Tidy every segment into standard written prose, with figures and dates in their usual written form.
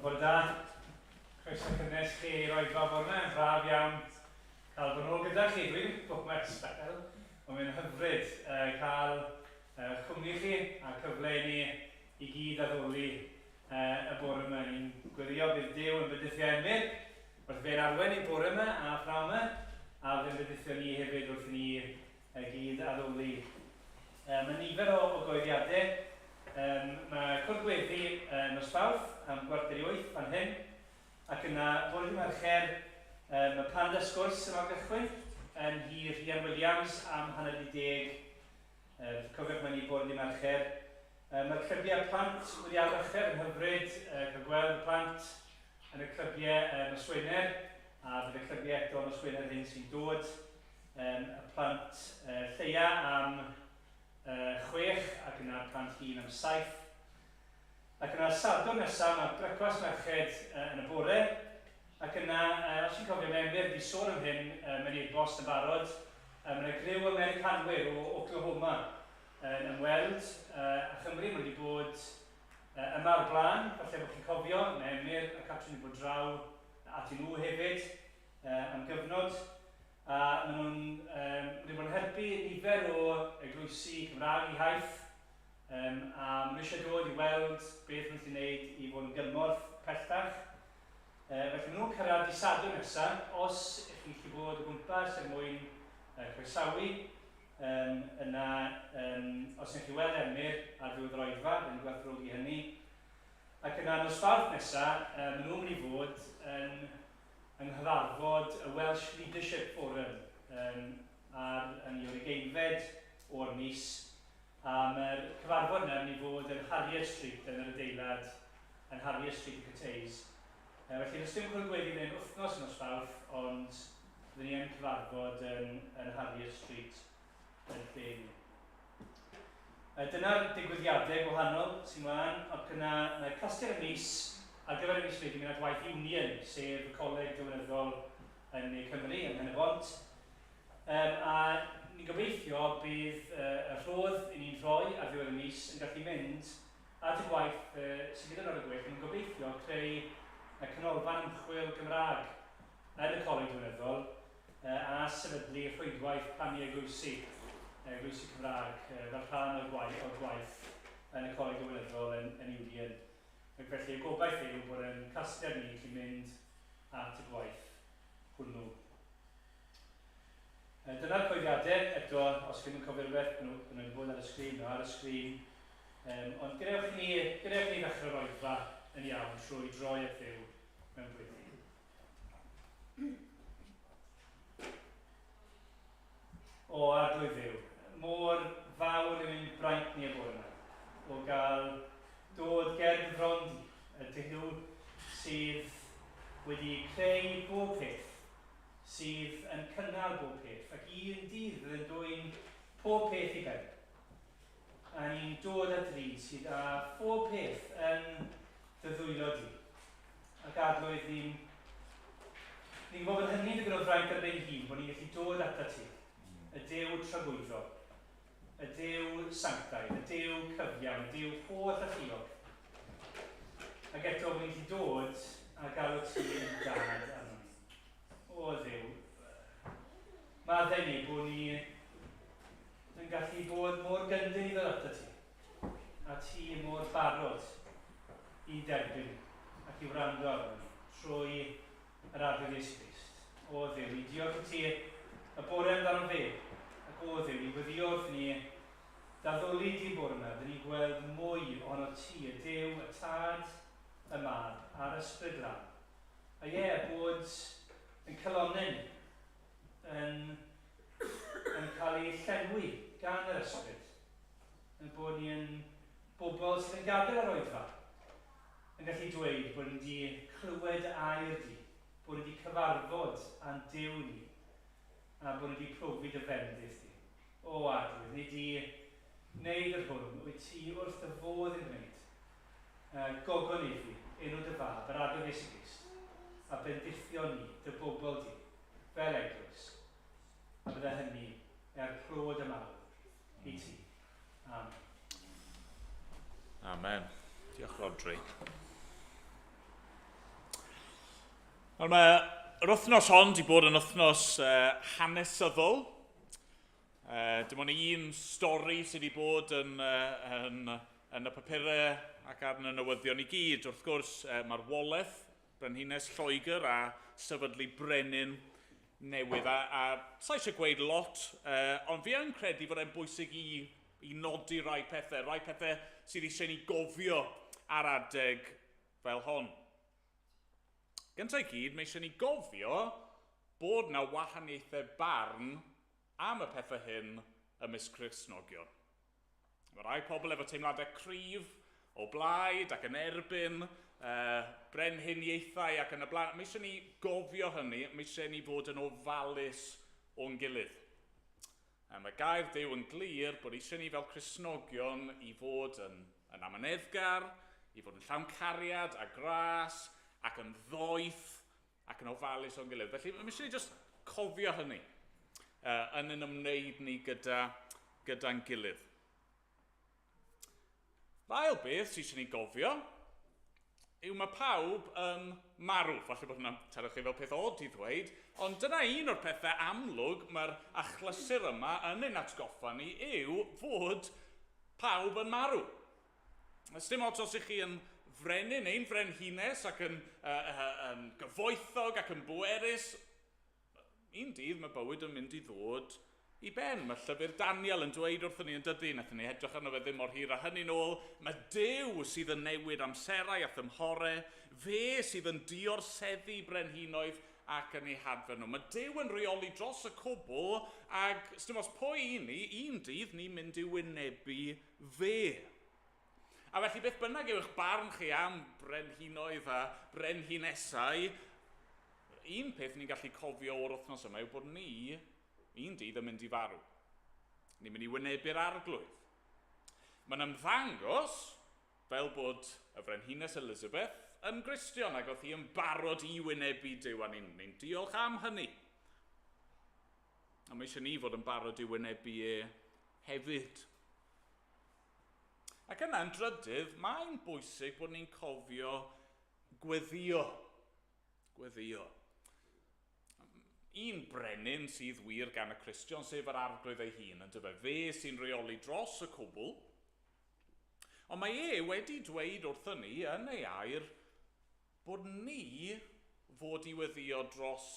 Bore da, croeso cynnes chi i roi bobl yma, yn braf iawn cael fy nhw gyda chi. Dwi'n bwcmer sbel, ond mae'n hyfryd cael chwmni chi a cyfle i ni i gyd addoli y bore yma. Ni'n gweddio bydd Duw yn bydyddio Emyr wrth fe'r arwen i bore yma a phnawn yma, a fydd yn bydyddio ni hefyd wrth ni gyd addoli. Mae nifer o goeddiadau. Mae cwrdd-gweddi nos Fawrth am 7:45 fan hyn, ac yna bore dydd Mercher mae Panda Sgwrs yma gychwyn yn hir Ian Williams am 9:30. Cofiwch mae ni bore dydd Mercher. Mae'r clybiau plant wedi arwacher yn hyfryd, cael gweld y plant yn y clybiau noswener, a bydd y clybiau eto noswener hyn sy'n dod. Y plant lleia am 6 ac yna plant hyn am 7. Ac yna Sadwrn nesaf mae brecwast merched yn y bore. Ac yna, os chi'n cofio Emyr, wedi sôn am hyn mewn e-bost yn barod. Mae yna griw Americanwyr o Oklahoma yn ymweld a Chymru. Mae wedi bod yma o'r blaen, falle bod chi'n cofio. Mae Emyr a Catrin wedi bod draw at nhw hefyd am gyfnod. A maen nhw'n wedi bod yn helpu nifer o eglwysi Cymraeg i haith, a maen nhw eisiau dod i weld beth maen nhw'n gwneud i fod yn gymorth pellach. Felly maen nhw'n cyrraedd i Sadwrn nesaf, os ych chi'n gallu bod o gwmpas er mwyn croesawu. Yna, os ych chi'n weld Emyr ar ddiwedd yr oedfa, yn gwerthfawrogi hynny. Ac yna nos Fawrth nesaf, maen nhw'n mynd i fod yn nghyfarfod y Welsh Leadership Forum yn ei ugeinfed o'r mis. A mae'r cyfarfod yna yn ei fod yn Harrier Street yn yr adeilad yn Harrier Street y Cyteis. Felly, nes dim cwrdd-gweddi yn wythnos nos Fawrth, ond byddwn ni yn cyfarfod yn Harrier Street yn lle ni. Dyna'r digwyddiadau gwahanol sy'n mlaen, ac yna mae plaster y mis ar gyfer y mis wedi mynd at waith Union, sef y Coleg Diwynyddol yn Cymru, yn Mhen y Bont. A ni'n gobeithio bydd y rhodd i ni'n rhoi ar ddiwedd y mis yn gallu mynd at y gwaith sy'n gyda'n o'r gwaith. Ni'n gobeithio creu y canolfan ymchwil Gymraeg yn y Coleg Diwynyddol a sefydlu rhwydwaith plannu eglwysi Cymraeg fel rhan o'r gwaith yn y Coleg Diwynyddol yn Union. Ac felly, y gobaith yw bod yn casgliad ni gallu mynd at y gwaith hwnnw. Dyna'r coeddiadau, eto, os chi'n cofio rhywbeth, nhw wedi bod ar y sgrin, ar y sgrin. Ond gadewch ni ddechrau'r oedfa yn iawn trwy droi at Dduw mewn blwyddyn. O arglwydd Dduw, mor fawr yw ein braint ni y bore yma, o gael dod ger bron y Duw sydd wedi creu bob peth, sydd yn cynnal bob peth, ac un dydd fydd yn dwy'n pob peth i ben. A ni'n dod at dri sydd â phob peth yn ddwylo di. Ac arglwydd ni'n gwybod bod hynny'n ddigon o fraint ar ben hun, bod ni'n gallu dod at ti. Y Duw tragwyddo, y Duw sanctaidd, y Duw cyfiawn, y Duw holl a lliog. Ac eto bod ni'n gallu dod a galw ti yn dad arno ni. O Dduw, maddau ni bod ni yn gallu bod mor gyndyn i ddod ata ti. A ti mor barod i derbyn ac i wrando arno ni trwy yr arglwydd Iesu Grist. O Dduw, ni diolch i ti y bore amdano fe. Ac o Dduw, ni weddio wrth ni daddoli di bore yma. Dyn ni'n gweld mwy ohono ti, y Duw, y Tad, y Mab a'r Ysbryd Lan. A bod yn cylonyn yn cael ei llenwi gan yr Ysbryd. Yn bod ni yn bobl sydd yn gadael yr oedfa. Yn gallu dweud bod ni wedi clywed air di, bod ni wedi cyfarfod a'n Duw ni, a bod ni wedi profi dy fendith di. O arglwydd, ni wedi gwneud yr hwn, wyt ti wrth y fodd yn gwneud. Gogon i fi, enw dy fab, yr arglwydd Iesu Grist, a bendithio ni, dy bobl di, fel eglwys. A bydde hynny rhod y mawr i ti. Amen. Amen. Diolch Rodri. Wel, mae'r wythnos hon wedi bod yn wythnos hanesyddol. Dim ond un stori sydd wedi bod yn y papurau ac ar y newyddion i gyd. Wrth gwrs, mae'r Woleth, Brenhines Lloegr a sefydlu brenin newydd. A sa eisiau gweud lot, ond fi yn credu fod e'n bwysig i nodi rai pethau sydd eisiau ni gofio ar adeg fel hon. Gyntaf i gyd, mae eisiau ni gofio bod na wahaniaethau barn am y pethau hyn ymysg Cristnogion. Mae rai pobl efo teimladau cryf o blaid ac yn erbyn brenhiniaethau ac yn y blaen. Mae eisiau ni gofio hynny, mae eisiau ni fod yn ofalus o'n gilydd. Mae gair Duw yn glir bod eisiau ni fel Cristnogion i fod yn amyneddgar, i fod yn llawn cariad a gras, ac yn ddoeth, ac yn ofalus o'n gilydd. Felly, mae eisiau ni just cofio hynny yn ein ymwneud ni gyda'n gilydd. Fael beth sydd eisiau ni gofio yw mae pawb yn marw. Falle bod hwnna'n taro chi fel peth od i ddweud, ond dyna un o'r pethau amlwg mae'r achlysur yma yn ein atgoffa ni yw fod pawb yn marw. Ys dim ots os ych chi yn frenin neu'n frenhines ac yn gyfoethog ac yn bwerus, un dydd mae bywyd yn mynd i ddod i ben. Mae llyfr Daniel yn dweud wrthyn ni yn dydy, nathon ni edrych arno fe ddim mor hir a hynny nôl, mae Duw sydd yn newid amserau a thymhorau, fe sydd yn diorseddu brenhinoedd ac yn eu hadfer nhw. Mae Duw yn reoli dros y cwbl ac dim os pwy i ni, un dydd ni'n mynd i wynebu fe. A felly beth bynnag yw eich barn chi am brenhinoedd a brenhinesau, un peth ni'n gallu cofio o'r wythnos yma yw bod ni, un dydd, yn mynd i farw. Ni'n mynd i wynebu'r arglwydd. Mae'n ymddangos fel bod y frenhines Elizabeth yn Gristion ac oedd hi yn barod i wynebu Duw a ni'n diolch am hynny. A mae eisiau ni fod yn barod i wynebu hefyd. Ac yna'n drydydd, mae'n bwysig bod ni'n cofio gweddio. Gweddio. Un brenin sydd wir gan y Cristion, sef yr arglwydd ei hun, yn dyfa fe sy'n reoli dros y cwbl. Ond mae wedi dweud wrthyn ni yn ei air bod ni fod i weddio dros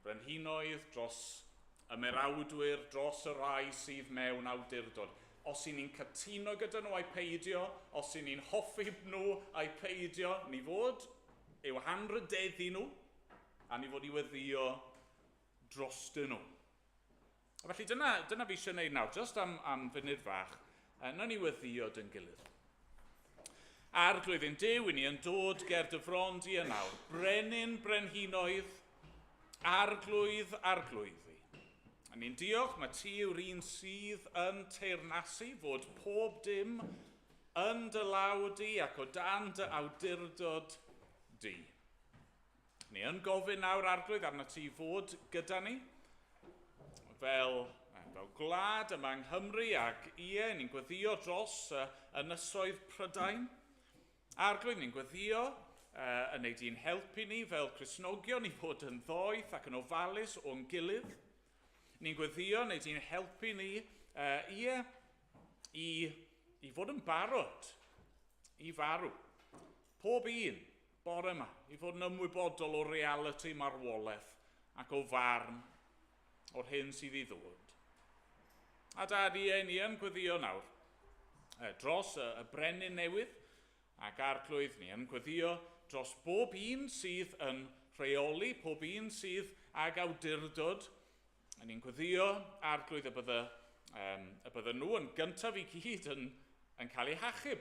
brenhinoedd, dros ymerawdwyr, dros y rai sydd mewn awdurdod. Os i ni'n cytuno gyda nhw a'i peidio, os i ni'n hoffi nhw a'i peidio, ni fod i'w hanrydeddu nhw, a ni fod i weddio drostyn nhw. Felly dyna fi eisiau gwneud nawr, just am funud fach, na ni weddio dyn gilydd. Arglwydd ein Duw, i ni yn dod ger dy frond i yn nawr. Brenin, brenhinoedd, arglwydd, arglwyddi. A ni'n diolch, mae ti yw'r un sydd yn teirnasu fod pob dim yn dy law di ac o dan dy awdurdod di. Ni yn gofyn nawr arglwydd arna ti fod gyda ni, fel gwlad yma yng Nghymru ac ni'n gweddio dros ynysoedd Prydain. Arglwydd ni'n gweddio yn neud i'n helpu ni fel Cristnogion i fod yn ddoeth ac yn ofalus o'n gilydd. Ni'n gweddio wneud i'n helpu ni i fod yn barod, i farw. Pob un, bore yma, i fod yn ymwybodol o reality marwolaeth ac o farn o'r hyn sydd i ddod. A dad ni yn gweddio nawr dros y brenin newydd ac arglwydd ni yn gweddio dros bob un sydd yn rheoli, pob un sydd ag awdurdod. A ni'n gweddio arglwydd y bydden nhw yn gyntaf i gyd yn cael eu hachub.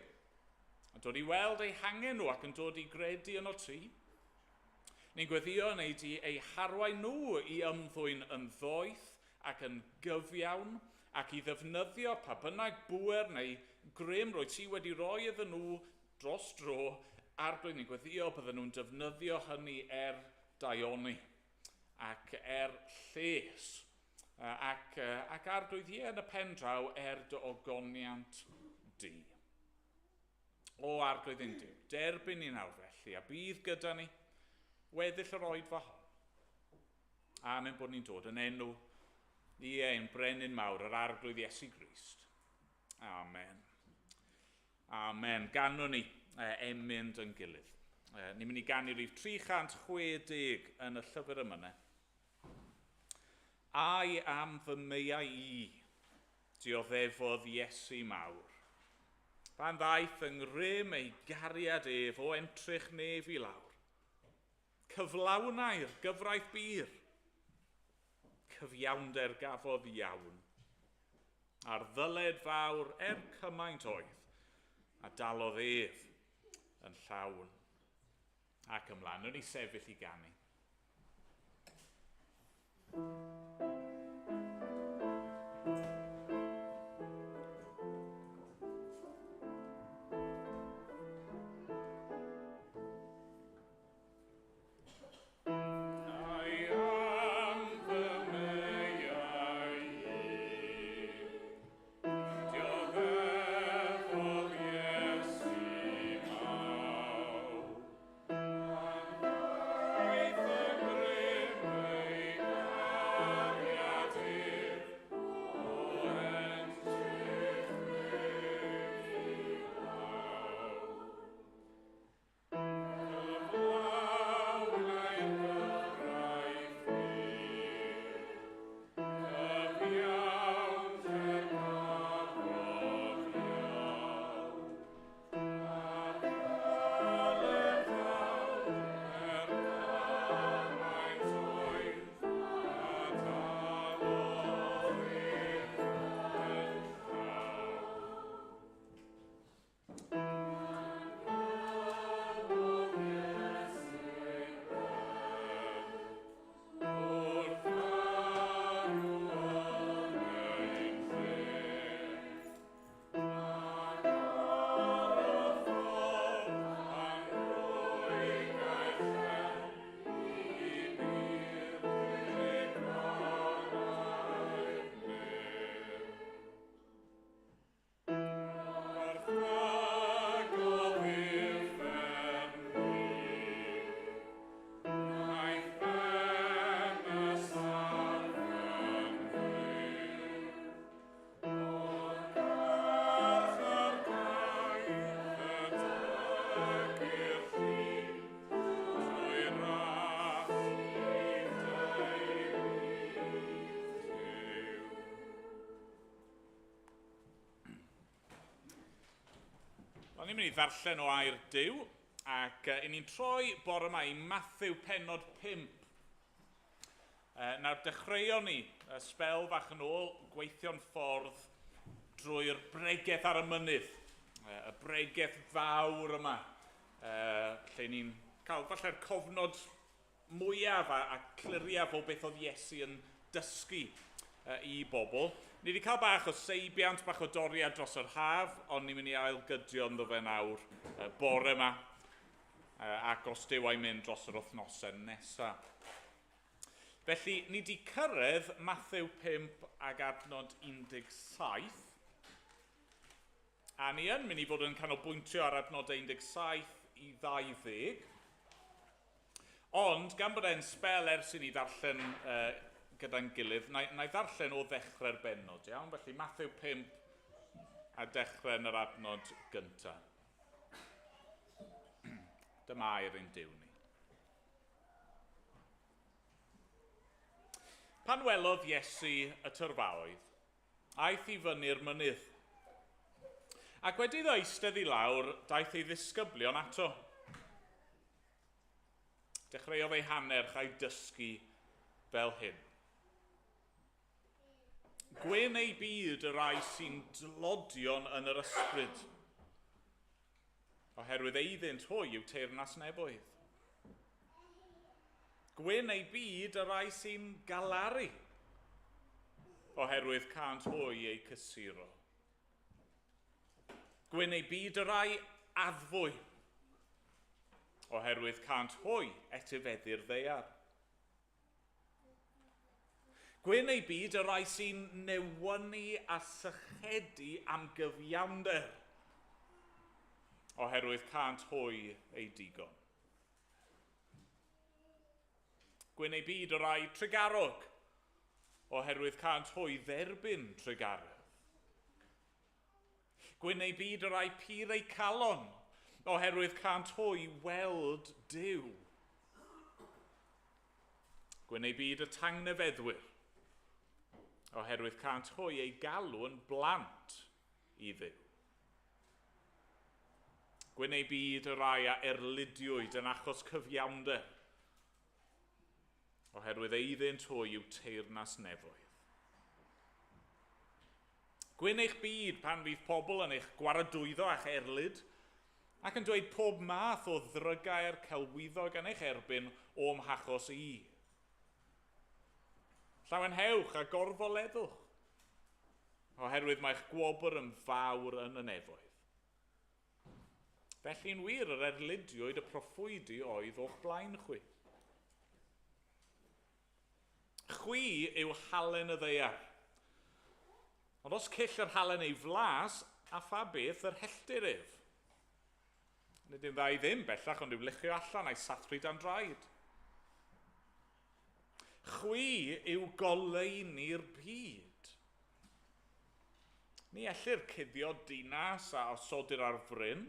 Yn dod i weld eu hangen nhw ac yn dod i gredu yn o ti. Ni'n gweddio wneud eu harwain nhw i ymddwyn yn ddoeth ac yn gyfiawn ac i ddefnyddio pa bynnag bwer neu grym roedd ti wedi roi iddyn nhw dros dro. Arglwydd ni'n gweddio bydden nhw'n defnyddio hynny daioni ac lles. Ac arglwydd yn y pen draw dy ogoniant di. O arglwydd ein Duw, derbyn ni nawr felly, a bydd gyda ni, weddill yr oed fa hon. Amen bod ni'n dod yn enw i ein brenin mawr, yr arglwydd Iesu Grist. Amen. Amen. Ganwn ni emynd yn gilydd. Ni'n mynd i ganu rhif 360 yn y llyfr yma. Ai am fy meiau i, dioddefodd Iesu mawr. Pan ddaeth yng ngrym ei gariad ef o entrych nef i lawr. Cyflawnau'r gyfraith bir, cyfiawnder gafodd iawn. A'r ddyled fawr cymaint oedd, a dalodd ef yn llawn. Ac ymlaen, nhw'n ni sefyll i ganu. Ni'n mynd i ddarllen o air Duw, ac ni'n troi bore yma i Mathew pennod 5. Nawr, dechreuon ni sbel fach yn ôl gweithio'n ffordd drwy'r bregaeth ar y mynydd. Y bregaeth fawr yma, lle ni'n cael falle'r cofnod mwyaf a cliriaf o beth oedd Iesu yn dysgu i bobl. Ni wedi cael bach o seibiant, bach o doriad dros yr haf, ond ni'n mynd i ailgydio ynddo fe nawr bore yma, ac os Duw a'i mynd dros yr wythnosau nesaf. Felly, ni wedi cyrraedd Mathew 5 ag adnod 17, a ni yn mynd i fod yn canolbwyntio ar adnod 17 i 20, ond gan bod e'n sbel ers i ni ddarllen gyda'n gilydd, na i ddarllen o ddechrau'r bennod, iawn? Felly Mathew 5 a dechrau yn yr adnod gyntaf. Dyma air ein Duw ni. Pan welodd Iesu y tyrfaoedd, aeth i fyny'r mynydd. Ac wedi iddo eistedd i lawr, daeth ei ddisgyblion ato. Dechreuodd ei hanner a'i dysgu fel hyn. Gwyn ei byd y rai sy'n dlodion yn yr ysbryd, oherwydd eiddynt hwy yw teyrnas nefoedd. Gwyn ei byd y rai sy'n galaru, oherwydd cant hwy ei cysuro. Gwyn ei byd y rai addfwy, oherwydd cant hwy etifeddu'r ddeiar. Gwyn ei byd y rai sy'n newynu a sychedu am gyfiawnder, oherwydd cant hwy ei digon. Gwyn ei byd y rai tregarog, oherwydd cant hwy dderbyn tregaredd. Gwyn ei byd y rai pur ei calon, oherwydd cant hwy weld Duw. Gwyn ei byd y tangnefeddwyr, oherwydd cant hwy ei galw yn blant i Dduw. Gwyn ei byd y rai a erludiwyd yn achos cyfiawnder, oherwydd eiddynt hwy yw teyrnas nefoedd. Gwyn eich byd pan fydd pobl yn eich gwaradwyddo a'ch erlyd, ac yn dweud pob math o ddrygair celwyddog yn eich erbyn o'm hachos i. Llawenhewch a gorfoleddwch, oherwydd mae'ch gwobr yn fawr yn y nefoedd. Felly'n wir yr erludiwyd y proffwydi oedd o'ch blaen chwi. Chwi yw halen y ddeiar. Ond os cyll yr halen ei flas, a pha beth yr helltir ef? Nid yw'n dda i ddim bellach, ond yw lichio allan a'i sathru dan draed. Chwi yw goleuni'r byd. Ni ellir cuddio dinas a osodir ar fryn,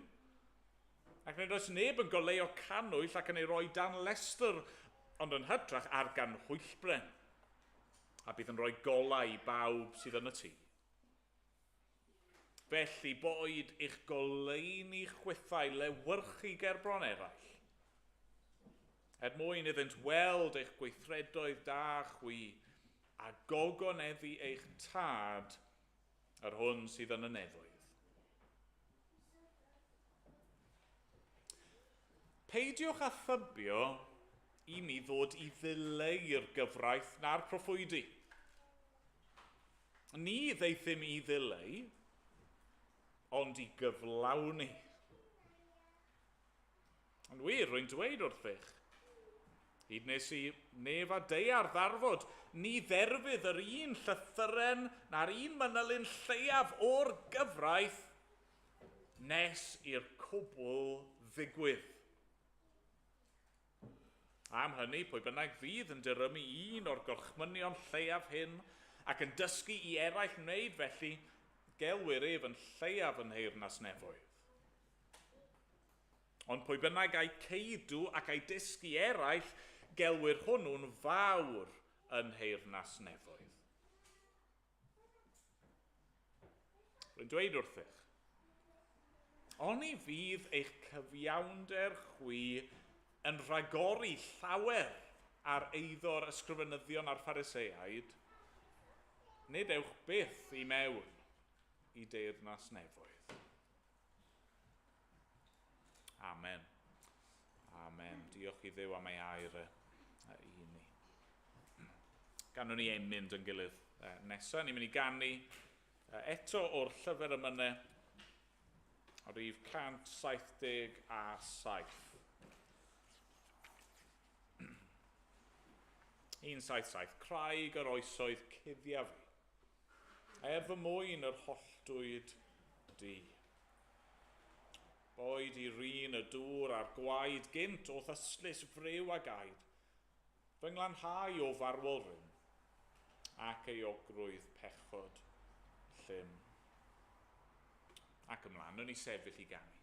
ac nid oes neb yn goleuo canwyll ac yn ei roi dan lestr, ond yn hytrach ar gan hwyllbren, a bydd yn rhoi golau i bawb sydd yn y tŷ. Felly boed eich goleuni chwythau lewyrchu gerbron eraill, mwyn iddynt weld eich gweithredoedd da chwi a gogoneddu eich tad yr hwn sydd yn y nefoedd. Peidiwch â thybio i mi ddod i ddileu'r gyfraith na'r proffwydi. Ni ddeithim i ddileu, ond i gyflawni. Ond wir, rwy'n dweud wrthych, hyd nes i nef a deiar ddarfod, ni dderfydd yr un llythyren na'r un manylun lleiaf o'r gyfraith nes i'r cwbl ddigwydd. Am hynny, pwy bynnag fydd yn dyrymu un o'r gorchmynion lleiaf hyn ac yn dysgu i eraill wneud felly, gelwyr ef yn lleiaf yn heyrnas nefoedd. Ond pwy bynnag ai ceidw ac ai dysgu eraill, gelwyr hwnnw'n fawr yn heyrnas nefoedd. Rwy'n dweud wrthych, oni fydd eich cyfiawnder chwi yn rhagori llawer ar eiddo'r ysgrifenyddion a'r Phariseaid, nid ewch byth i mewn i deyrnas nefoedd. Amen. Amen. Diolch i Dduw am ei air i ni. Ganwn ni emynd yn gilydd nesaf. Ni'n mynd i ganu eto o'r llyfr ymyne o rif 177. 177. Craig yr oesoedd cuddia fi, fy mwyn yr holltwyd di. Boed i rin y dŵr a'r gwaed gynt o ddysglus frew a gaid, fy nglanhau o farwol rym, ac ei ogrwydd pechod llym. Ac ymlaen, yn ei sefyll i ganu.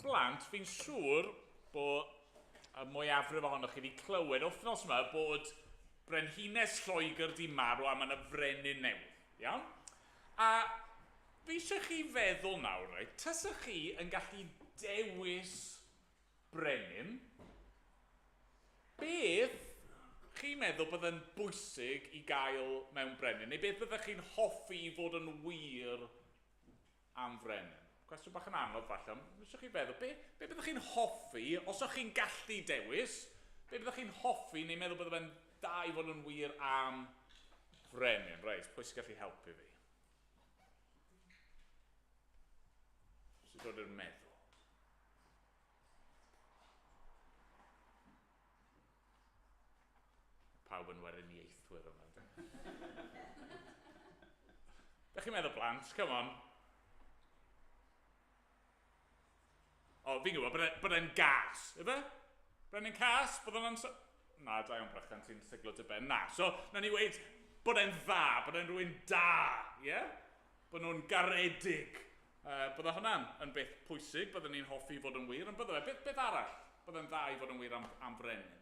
blant, fi'n siŵr bod y mwyafrif ohonoch chi wedi clywed wythnos yma bod Brenhines Lloegr di marw a mae yna frenin newydd. Iawn? A fi eisiau chi feddwl nawr, right? Tysych chi yn gallu dewis brenin, beth chi'n meddwl bydd yn bwysig i gael mewn brenin? Neu beth byddech chi'n hoffi fod yn wir am frenin? Cwestiwn bach yn anodd falle. Eisiau chi feddwl, be byddech chi'n hoffi, os ych chi'n gallu dewis, be byddech chi'n hoffi neu meddwl byddech chi'n da i fod yn wir am frenin? Reit, pwy sy'n gallu helpu fi? Sy'n dod i'r meddwl? Pawb yn weriniaethwyr yma. Beth chi'n meddwl blant? Come on. O, fi'n gwybod, byddai'n gas, efe? Brenin cas, byddai'n answer... Na, da iawn Brychan, ti'n siglo dy ben. Na, so, na ni weid, byddai'n dda, byddai'n rhywun da, ie? Yeah? Bydd nhw'n garedig. Bydda hwnna'n yn beth pwysig, byddwn ni'n hoffi fod yn wir, ond bydda fe, beth arall byddai'n dda i fod yn wir am frenin?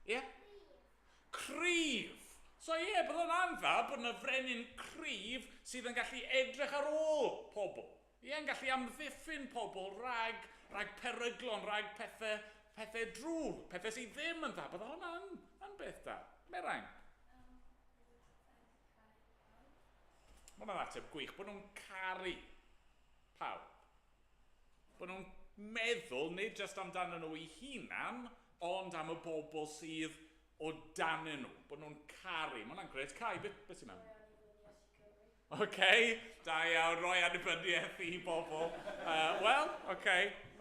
Ie? Yeah? Cryf! So ie, bydd hwnna'n dda bod yna frenin cryf sydd yn gallu edrych ar ôl pobl. Ie, yn gallu amddiffyn pobl rhag peryglon, rhag pethau drwg, pethau sydd ddim yn dda. Bydd hwnna'n beth da. Merain? Mae hwnna'n ateb gwych, bod nhw'n caru pawb. Bod nhw'n meddwl nid jyst amdano nhw eu hunan, ond am y bobl sydd o danyn nhw. Bod nhw'n caru. Mae hwnna'n gred. Cai, beth sy'n mewn? OK, da iawn, rhoi annibyniaeth i bobl. Wel, OK,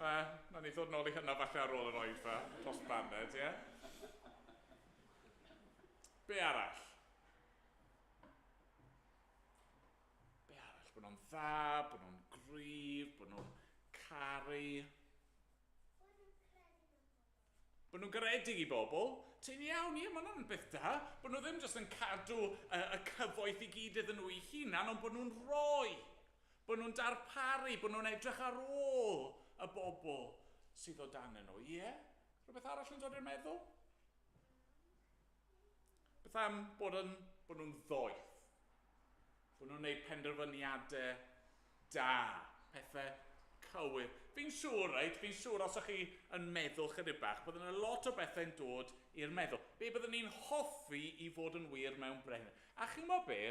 na ni ddod nôl i hynna falle ar ôl yr oedfa, dros baned, ie? Be arall? Be arall? Bod nhw'n dda, bod nhw'n gryf, bod nhw'n caru. Bod nhw'n garedig i bobl. Ti'n iawn, ie, mae hwnna'n beth da. Bod nhw ddim jyst yn cadw y cyfoeth i gyd iddyn nhw eu hunan, ond bod nhw'n rhoi. Bod nhw'n darparu, bod nhw'n edrych ar ôl y bobl sydd o dan nhw, ie? Rhywbeth arall yn dod i'r meddwl? Beth am bod nhw'n ddoeth? Bod nhw'n gwneud penderfyniadau da, pethau cywir. Fi'n siŵr, reit, fi'n siŵr os ych chi yn meddwl chydig bach, byddwn yna lot o bethau'n dod i'r meddwl. Be byddwn ni'n hoffi i fod yn wir mewn brenin? A chi'n meddwl be?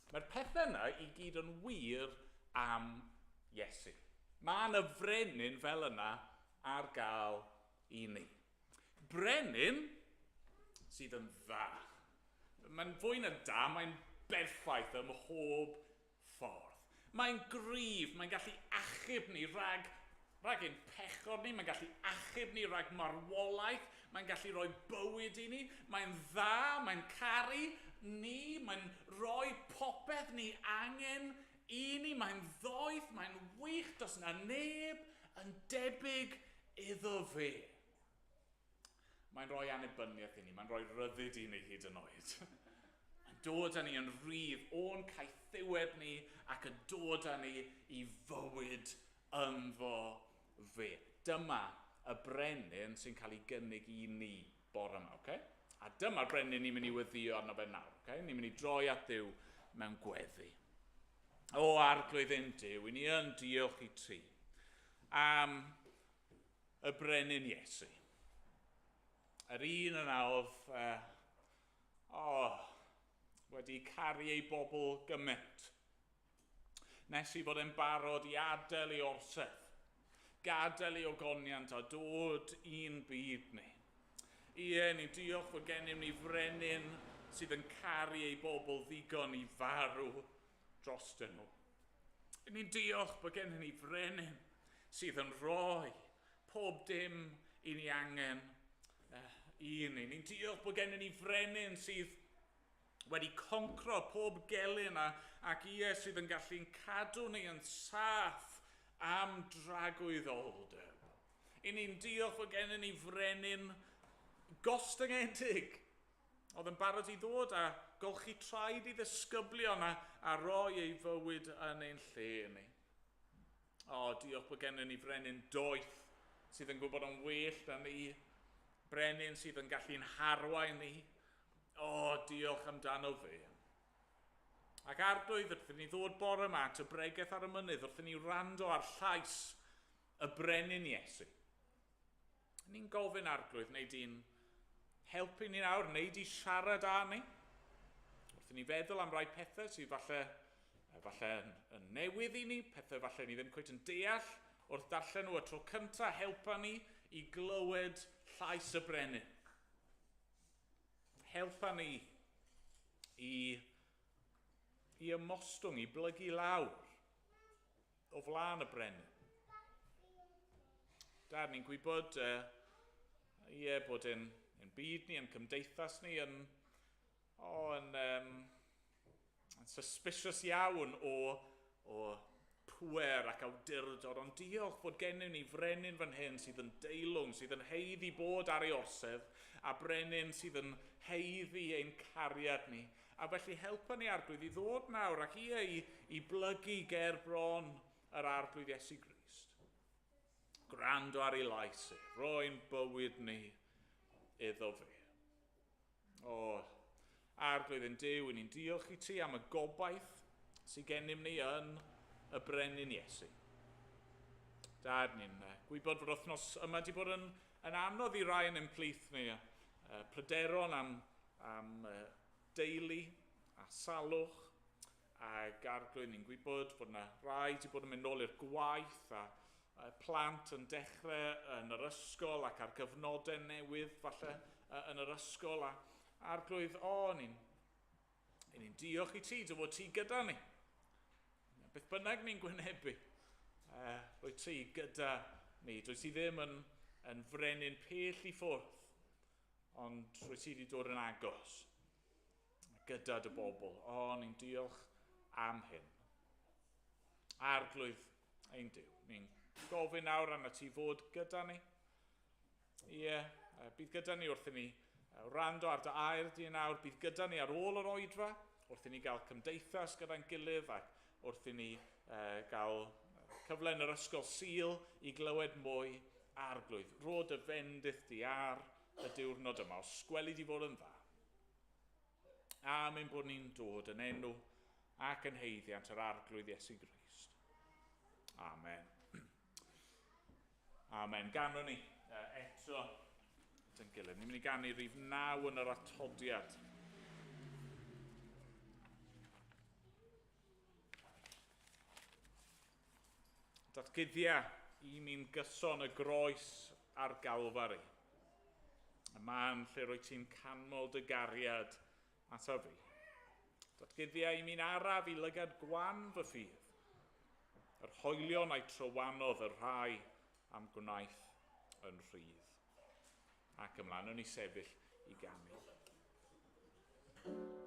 Mae'r pethau yna i gyd yn wir am Iesu. Mae yna frenin fel yna ar gael i ni. Brenin sydd yn dda. Mae'n fwy na da, mae'n berffaith ym mhob ffordd. Mae'n gryf, mae'n gallu achub ni rhag ein pechod ni, mae'n gallu achub ni rhag marwolaeth, mae'n gallu rhoi bywyd i ni, mae'n dda, mae'n caru ni, mae'n rhoi popeth ni angen i ni, mae'n ddoeth, mae'n wych, does na neb yn debyg iddo fe. Mae'n rhoi annibyniaeth i ni, mae'n rhoi ryddid i ni hyd yn oed. Dod â ni yn rhydd o'n caethiwed ni ac yn dod â ni i fywyd ynddo fe. Dyma y brenin sy'n cael ei gynnig i ni bore yma, okay? A dyma'r brenin ni'n mynd i weddio arno fe nawr, okay? Ni'n mynd i droi at Duw mewn gweddi. O arglwydd ein Duw, i ni yn diolch i ti am y brenin Iesu. Yr un yna oedd wedi caru ei bobl gymaint. Nes i bod yn barod i adael ei orsedd, gadael ei ogoniant a dod i'n byd ni. Ie, ni'n diolch fod gennym ni frenin sydd yn caru ei bobl ddigon i farw drostyn nhw. Ni'n diolch bod gennym ni frenin sydd yn rhoi pob dim i ni angen i ni. Ni'n diolch bod gennym ni frenin sydd wedi concro pob gelyn ac ie sydd yn gallu'n cadw ni yn saff am dragwyddoldeb. I ni'n diolch fod gennym ni frenin gostyngedig oedd yn barod i ddod a golchi traed i ddisgyblion a roi ei fywyd yn ein lle ni. O, diolch bod gennym ni frenin doeth sydd yn gwybod yn well na ni. Brenin sydd yn gallu'n harwain ni. O, diolch amdano fe. Ac Arglwydd, wrthyn ni ddod bore yma at y bregaeth ar y mynydd, wrthyn ni wrando ar llais y brenin Iesu. Ni'n gofyn Arglwydd, wneud i'n helpu ni nawr, wneud i siarad â ni. Wrthyn ni feddwl am rai pethau sydd falle yn newydd i ni, pethau falle ni ddim cweit yn deall, wrth darllen nhw y tro cyntaf, helpa ni i glywed llais y brenin. Helpa ni i ymostwng, i blygu lawr o flaen y brenin. Dad, ni'n gwybod bod yn byd ni, yn cymdeithas ni, yn suspicious iawn o pwer ac awdurdod, ond diolch bod gennym ni frenin fan hyn sydd yn deilwng, sydd yn heiddi bod ar ei orsedd, a brenin sydd yn heiddi ein cariad ni. A felly helpa ni Arglwydd i ddod nawr ac i blygu ger bron yr Arglwydd Iesu Grist. Gwrando ar ei lais e, roi'n bywyd ni iddo fe. O, Arglwydd yn Duw, ni'n diolch i ti am y gobaith sydd gennym ni yn y brenin Iesu. Dad, ni'n gwybod fod wythnos yma wedi bod yn anodd i rai yn ein plith ni. Pryderon am deulu a salwch, ac Arglwydd ni'n gwybod bod yna rai wedi bod yn mynd nôl i'r gwaith a plant yn dechrau yn yr ysgol ac ar gyfnodau newydd falle yn yr ysgol. A Arglwydd, ni'n diolch i ti, dy fod ti gyda ni. Beth bynnag ni'n gwynebu, roedd ti gyda ni. Does ti ddim yn frenin pell i ffwrdd, ond roedd ti wedi dod yn agos gyda dy bobl. Ni'n diolch am hyn. Arglwydd ein Duw, ni'n gofyn nawr arna ti fod gyda ni. Bydd gyda ni wrth i ni wrando ar dy air di nawr, bydd gyda ni ar ôl yr oedfa, wrth i ni gael cymdeithas gyda'n gilydd, ac wrth i ni gael cyfle yn yr ysgol Sul i glywed mwy. Arglwydd, rod y fendith di ar y diwrnod yma, os sgweli di fod yn dda. Amen bod ni'n dod yn enw ac yn heiddiant yr Arglwydd Iesu Grist. Amen. Amen. Ganon ni eto yn gilydd. Ni'n mynd i ganu rhif 9 yn yr atodiad. Datguddia i mi'n gyson y groes ar Galfari. Y man lle rwy ti'n canmol dy gariad ata fi. Datguddia i mi'n araf i lygad gwan fy ffydd. Yr hoelion a'i trywanodd y rhai am gwnaeth yn rhydd. Ac ymlaen o'n i sefyll i ganu. Amen.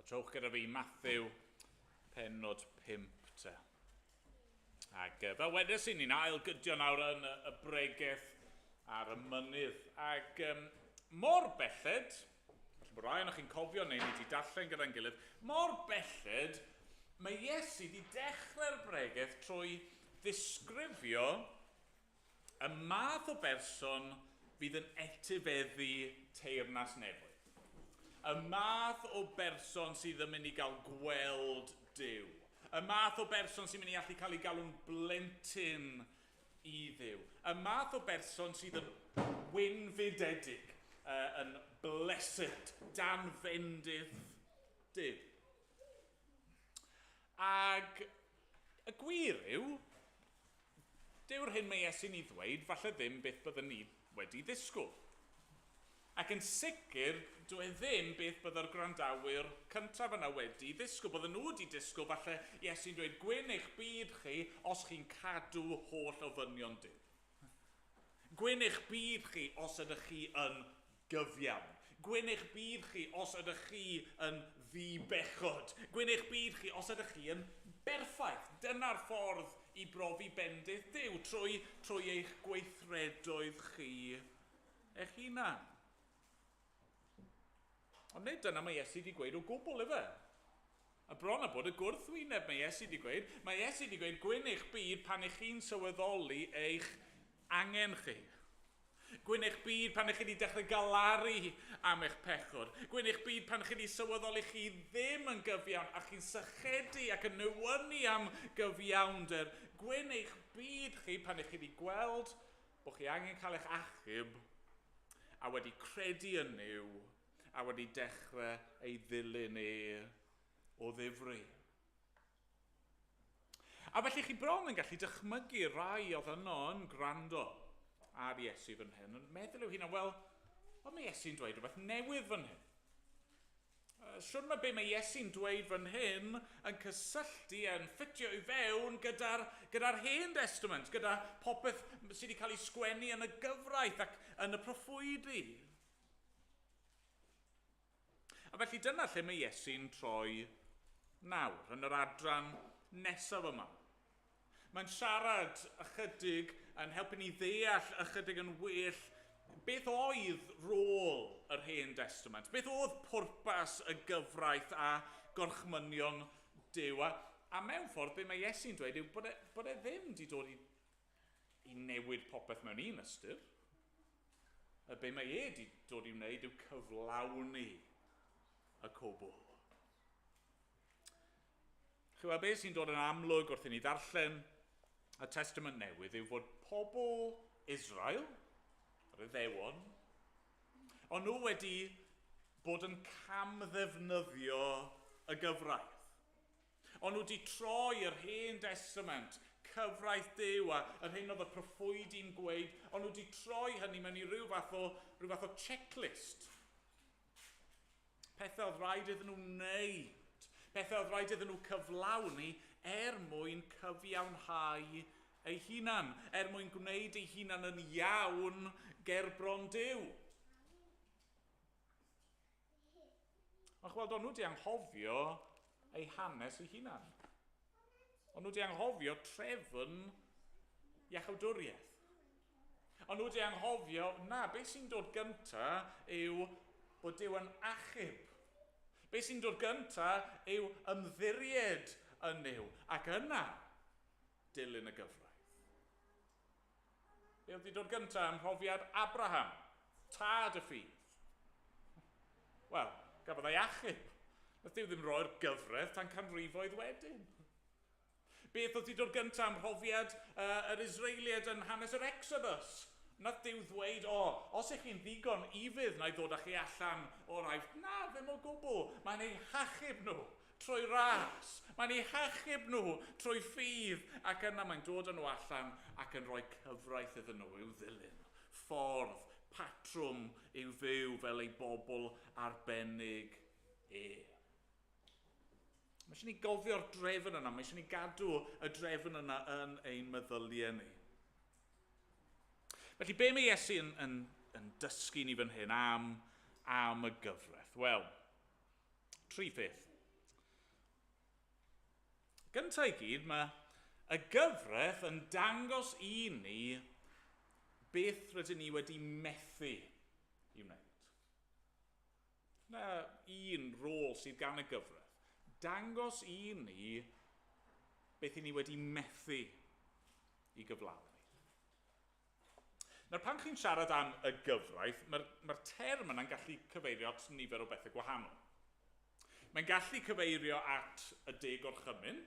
trowch gyda fi Matthew, pennod 5 te. Ac fel wedes i ni'n ailgydio nawr yn y bregaeth ar y mynydd. Ac mor belled, felly bod rai o'ch chi'n cofio neu ni wedi darllen gyda'n gilydd, mor belled mae Iesu wedi dechrau'r bregaeth trwy ddisgrifio y math o berson fydd yn etifeddu teyrnas nefoedd. Y math o berson sydd yn mynd i gael gweld Duw. Y math o berson sy'n mynd i allu cael ei galw'n blentyn i Dduw. Y math o berson sydd yn wynfydedig, yn blessed, danfendydd Duw. Ac y gwir yw, dyw'r hyn mae Iesu'n ei ddweud, falle ddim beth byddwn ni wedi ddisgwyl. Ac yn sicr, dwi ddim beth byddai'r gwrandawyr cyntaf yna wedi ddisgwyl. Bydden nhw wedi disgwyl falle Iesu'n dweud, gwyn eich byd chi os chi'n cadw holl ofynion Duw. Gwyn eich byd chi os ydych chi yn gyfiawn. Gwyn eich byd chi os ydych chi yn ddibechod. Gwyn eich byd chi os ydych chi yn berffaith. Dyna'r ffordd i brofi bendith Duw trwy eich gweithredoedd chi eich hunan. Ond nid dyna mae Iesu wedi gweud o gwbl, efe. A bron a bod y gwrthwyneb mae Iesu wedi gweud. Mae Iesu wedi gweud, gwyn eich byd pan ych chi'n sylweddoli eich angen chi. Gwyn eich byd pan ych chi wedi dechrau galaru am eich pechod. Gwyn eich byd pan ych chi wedi sylweddoli chi ddim yn gyfiawn a chi'n sychedu ac yn newynu am gyfiawnder. Gwyn eich byd chi pan ych chi wedi gweld bod chi angen cael eich achub a wedi credu yn Duw a wedi dechrau ei ddilyn o ddifri. A felly chi bron yn gallu dychmygu rai oedd yno yn gwrando ar Iesu fan hyn, yn meddwl yw hynna, wel, mae Iesu'n dweud rhywbeth newydd fan hyn. Siwr mae be mae Iesu'n dweud fan hyn yn cysylltu, yn ffitio i fewn gyda'r Hen Testament, gyda popeth sydd wedi cael ei sgwennu yn y gyfraith ac yn y proffwydi. A felly dyna lle mae Iesu'n troi nawr, yn yr adran nesaf yma. Mae'n siarad ychydig yn helpu ni ddeall ychydig yn well beth oedd rôl yr Hen Testament, beth oedd pwrpas y gyfraith a gorchmynion Duw. A mewn ffordd, be mae Iesu'n dweud yw bod e ddim wedi dod i newid popeth mewn un ystyr. Be mae wedi dod i wneud yw cyflawni y cwbl. Chywa, be sy'n dod yn amlwg wrth i ni ddarllen y Testament Newydd yw fod pobl Israel, yr Iddewon, ond nhw wedi bod yn camddefnyddio y gyfraith. Ond nhw wedi troi yr Hen Testament, cyfraith Duw a yr hyn oedd y proffwydi'n gweud, ond nhw wedi troi hynny mewn i ryw fath o checklist. Pethau oedd rhaid iddyn nhw wneud, pethau oedd rhaid iddyn nhw cyflawni mwyn cyfiawnhau eu hunan, mwyn gwneud eu hunan yn iawn gerbron Duw. Ond chweld, o'n nhw wedi anghofio eu hanes eu hunan. O'n nhw wedi anghofio trefn iachawdwriaeth. O'n nhw wedi anghofio, beth sy'n dod gyntaf yw bod Duw yn achub. Be sy'n dod gyntaf yw ymddiried yn Duw, ac yna dilyn y gyfraith. Be oedd wedi dod gyntaf ym mhrofiad Abraham, tad y ffydd? Wel, gafodd ei achub. Nath Duw ddim roi'r gyfraith tan canrifoedd wedyn. Beth oedd wedi dod gyntaf ym mhrofiad yr Israeliad yn hanes yr Exodus? Nath Duw ddweud, os ych chi'n ddigon ifydd na i ddod â chi allan o'r aifft, ddim o gwbl. Mae'n ei hachub nhw trwy ras. Mae'n ei hachub nhw trwy ffydd. Ac yna mae'n dod â nhw allan ac yn rhoi cyfraith iddyn nhw i'w ddilyn. Ffordd, patrwm i'w fyw fel ei bobl arbennig Mae eisiau ni gofio'r drefn yna, mae eisiau ni gadw y drefn yna yn ein meddyliau ni. Felly, be mae Iesu yn dysgu ni fan hyn am y gyfraith? Wel, 3 peth. Gynta i gyd, mae y gyfraith yn dangos i ni beth rydyn ni wedi methu i wneud. Na un rôl sydd gan y gyfraith. Dangos i ni beth i ni wedi methu i gyflawni. Nawr, pan chi'n siarad am y gyfraith, mae'r term yna'n gallu cyfeirio at nifer o bethau gwahanol. Mae'n gallu cyfeirio at y deg orchymyn.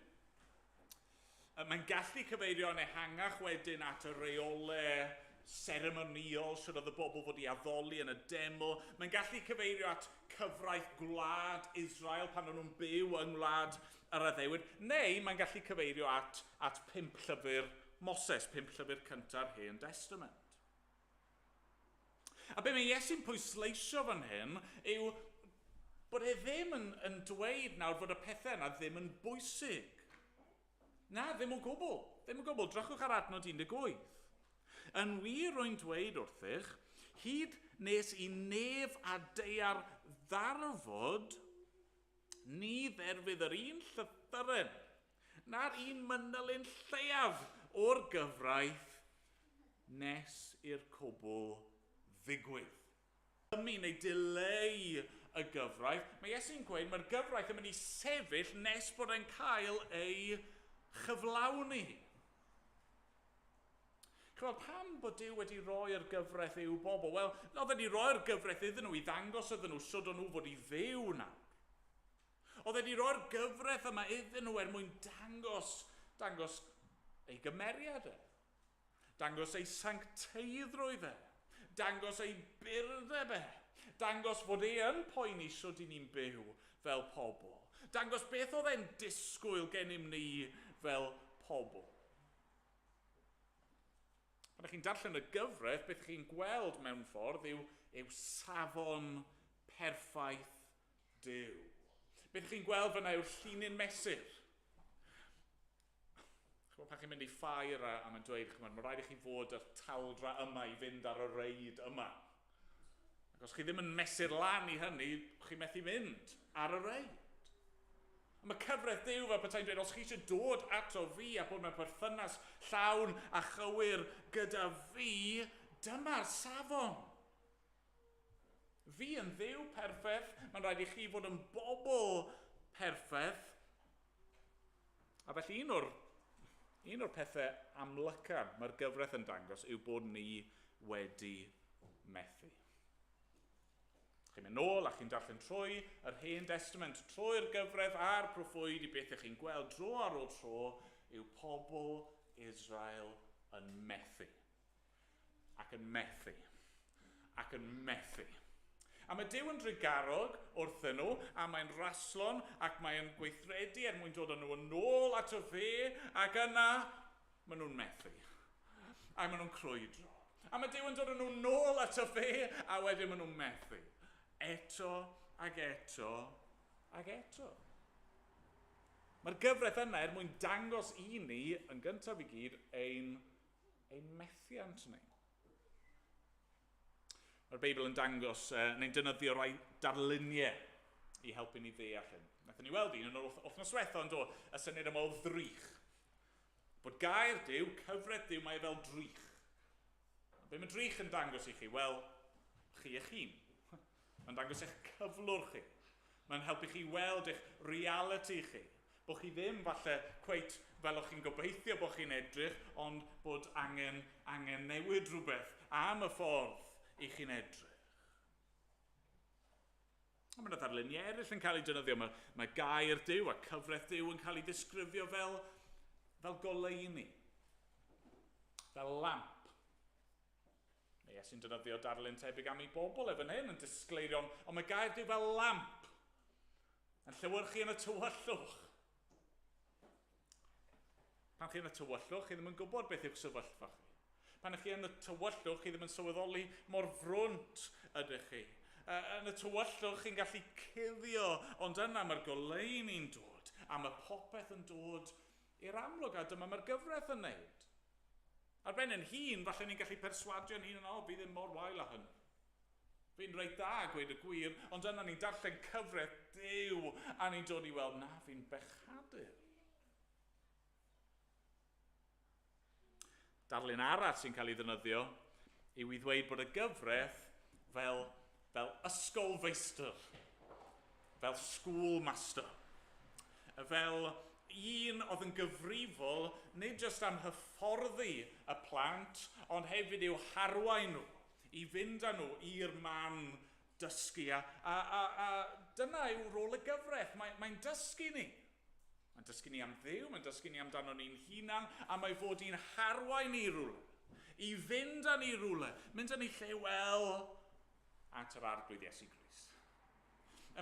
Mae'n gallu cyfeirio yn ehangach wedyn at y reolau seremoniol sydd oedd y bobl fod i addoli yn y demo. Mae'n gallu cyfeirio at cyfraith gwlad Israel pan o'n nhw'n byw yng ngwlad yr Addewid. Neu mae'n gallu cyfeirio at 5 llyfr Moses, 5 llyfr cynta'r Hen Testament. A be mae Iesu'n pwysleisio fan hyn yw bod e ddim yn dweud nawr fod y pethau yna ddim yn bwysig. Na, ddim o gwbl. Ddim o gwbl. Drychwch ar adnod 18. Yn wir rwy'n dweud wrthych, hyd nes i nef a deiar ddarfod, ni dderfydd yr un llythyren, na'r un mynylyn lleiaf o'r gyfraith nes i'r cwbl ddigwydd. Ymi neu dileu y gyfraith, mae Iesu'n gweud mae'r gyfraith yn mynd i sefyll nes bod e'n cael ei chyflawni. Wel, pam bod Duw wedi roi'r gyfraith i'w bobl? Wel, oedd wedi roi'r gyfraith iddyn nhw i ddangos iddyn nhw sut o'n nhw fod i fyw nawr. Oedd wedi roi'r gyfraith yma iddyn nhw mwyn dangos ei gymeriad e, dangos ei sancteiddrwydd e, dangos ei byrdeb e, dangos fod e yn poeni sut i ni'n byw fel pobl, dangos beth oedd e'n disgwyl gennym ni fel pobl. Pan ydych chi'n darllen y gyfraith, beth chi'n gweld mewn ffordd yw safon perffaith Duw. Beth chi'n gweld fyna yw'r llinyn mesur. Pan chi'n mynd i ffair a mae'n dweud, mae rhaid i chi fod yr taldra yma i fynd ar y reid yma. Ac os chi ddim yn mesur lan i hynny, chi'n methu mynd ar y reid. Mae cyfraith Duw fel petai'n dweud, os chi eisiau dod ato fi a bod mewn perthynas llawn a chywir gyda fi, dyma'r safon. Fi yn Dduw perffaith, mae'n rhaid i chi fod yn bobl perffaith. A felly un o'r pethau amlyca mae'r gyfraith yn dangos yw bod ni wedi methu. Chi'n mynd nôl a chi'n darllen trwy yr Hen Testament, trwy'r gyfraith a'r proffwyd i beth ych chi'n gweld dro ar ôl tro yw pobl Israel yn methu. Ac yn methu. Ac yn methu. A mae Duw yn drigarog wrthyn nhw, a mae'n raslon ac mae'n gweithredu mwyn dod â nhw yn ôl ato fe, ac yna maen nhw'n methu. A maen nhw'n crwydro. A mae Duw yn dod â nhw nôl ato fe, a wedyn maen nhw'n methu. Eto ac eto ac eto. Mae'r gyfraith yna mwyn dangos i ni, yn gyntaf i gyd, ein methiant ni. Mae'r Beibl yn dangos, neu'n defnyddio rai darluniau i helpu ni ddeall hyn. Nathon ni weld un yn yr wythnos diwethaf yn dod, y syniad yma o ddrych. Bod gair Duw, cyfraith Duw, mae fel drych. Be mae drych yn dangos i chi? Wel, chi eich hun. Mae'n dangos eich cyflwr chi. Mae'n helpu chi weld eich reality chi. Bod chi ddim falle cweit fel o'ch chi'n gobeithio bod chi'n edrych, ond bod angen newid rhywbeth am y ffordd i chi'n edrych. A mae yna ddarluniau eraill yn cael ei defnyddio. Mae gair Duw a cyfraith Duw yn cael ei ddisgrifio fel goleuni. Fel lamp. Iesu'n defnyddio darlun tebyg am ei bobl efo hyn yn disgleirio, ond mae gair Duw fel lamp yn llewyrchu yn y tywyllwch. Pan chi yn y tywyllwch, chi ddim yn gwybod beth yw'ch sefyllfa chi. Pan chi yn y tywyllwch, chi ddim yn sylweddoli mor frwnt ydych chi. Yn y tywyllwch, chi'n gallu cuddio, ond yna mae'r goleuni'n dod, a mae popeth yn dod i'r amlwg, a dyma mae'r gyfraith yn neud. Ar ben yn hun, falle ni'n gallu perswadio'n hun yn fi ddim mor wael â hynny. Fi'n reit da gweud y gwir, ond yna ni'n darllen cyfraith Duw, a ni'n dod i weld, na, fi'n bechadur. darlun arall sy'n cael ei ddefnyddio yw i ddweud bod y gyfraith fel ysgolfeistr, fel schoolmaster, fel un oedd yn gyfrifol nid jyst am hyfforddi y plant, ond hefyd i'w harwain nhw, i fynd â nhw i'r man dysgu. A dyna yw rôl y gyfraith. Mae'n dysgu ni. Mae'n dysgu ni am Dduw, mae'n dysgu ni amdano ni'n hunan, a mae fod i'n harwain ni rhywle, i fynd â ni rhywle, mynd â ni lle wel at yr arglwydd Iesu Grist.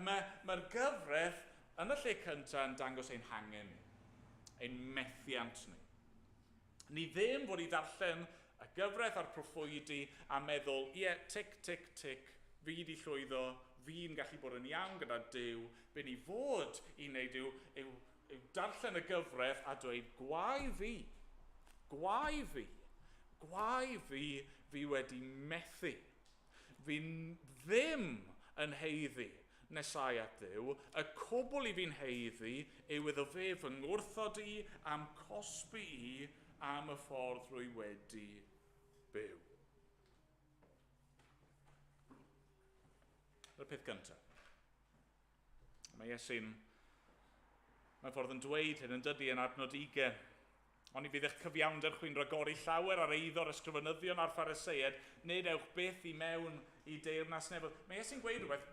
Mae'r gyfraith yn y lle cyntaf yn dangos ein hangen ni, ein methiant ni. Ni ddim fod i ddarllen y gyfraith a'r proffwydi a meddwl, ie, tic, tic, tic, fi di llwyddo, fi'n gallu bod yn iawn gyda Duw, be ni fod i wneud yw darllen y gyfraith a dweud, gwae fi, fi wedi methu. Fi'n ddim yn heiddi nesau at Dduw, y cwbl i fi'n heiddi yw iddo fe fy ngwrthod i am cosbi i am y ffordd rwy wedi byw. Y peth gyntaf. Mae Iesu'n mewn ffordd yn dweud hyn yn dydi yn adnod 20. Ond i fydd eich cyfiawnder chwi'n ragori llawer ar eiddo'r ysgrifenyddion a'r Phariseied, nid ewch byth i mewn i deyrnas newydd. Mae Iesu'n gweud rhywbeth